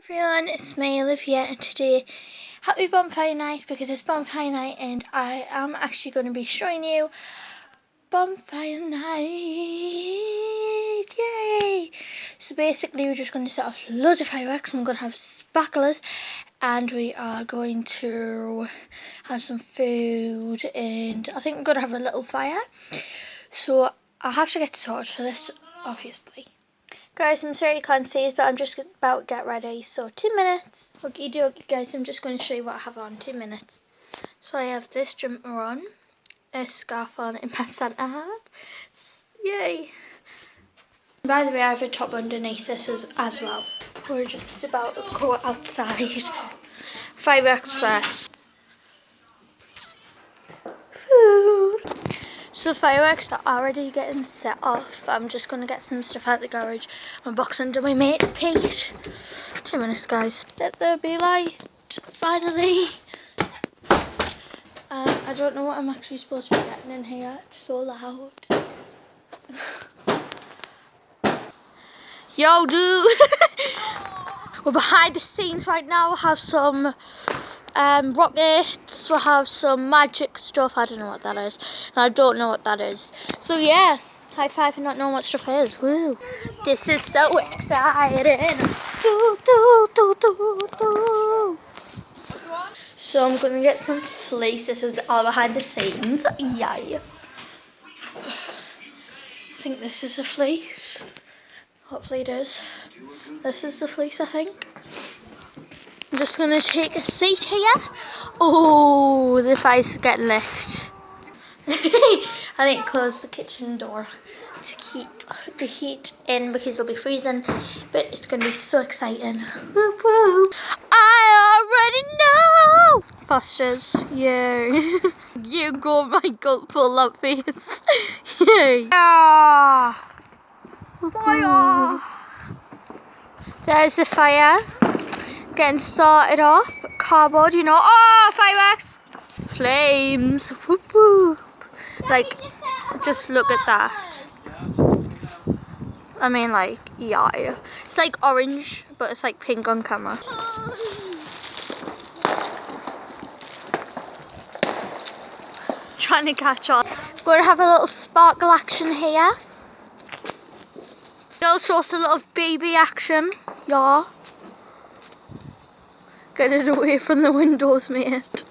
Everyone, it's me, Olivia, and today, happy Bonfire Night because it's Bonfire Night and I am actually going to be showing you Bonfire Night, yay! So basically we're just going to set off loads of fireworks and we're going to have sparklers and we are going to have some food and I think we're going to have a little fire. So I have to get sorted for this, obviously. Guys, I'm sorry you can't see this, but I'm just about to get ready, so 2 minutes. Okie dokie guys, I'm just going to show you what I have on, 2 minutes. So I have this jumper on, a scarf on, and my Santa hat. Yay! By the way, I have a top underneath this as well. We're just about to go outside. Fireworks first. Food! So fireworks are already getting set off. I'm just going to get some stuff out the garage and box under my mate Pete. 2 minutes guys. Let there be light. Finally. I don't know what I'm actually supposed to be getting in here. It's so loud. Yo dude. We're behind the scenes right now. We'll have some rockets, we'll have some magic stuff. I don't know what that is, and I don't know what that is. So yeah, high five for not knowing what stuff is. Woo! This is so exciting. Do, do, do, do, do. So I'm gonna get some fleece. This is all behind the scenes. Yay! I think this is a fleece. Hopefully it is. This is the fleece, I think. I'm just going to take a seat here. Oh, the fire's getting lit. I need to close the kitchen door to keep the heat in because it'll be freezing. But it's going to be so exciting. Woo woo. I already know. Foster's, yeah. You go, Michael, pull that face. Yay. Yeah. Fire. There's the fire. Getting started off. Cardboard, you know. Oh, fireworks! Flames. Whoop whoop. Like, just look at that. I mean, like, yeah. It's like orange, but it's like pink on camera. Trying to catch on. We're going to have a little sparkle action here. Also, a little baby action. Yeah. Get it away from the windows, mate.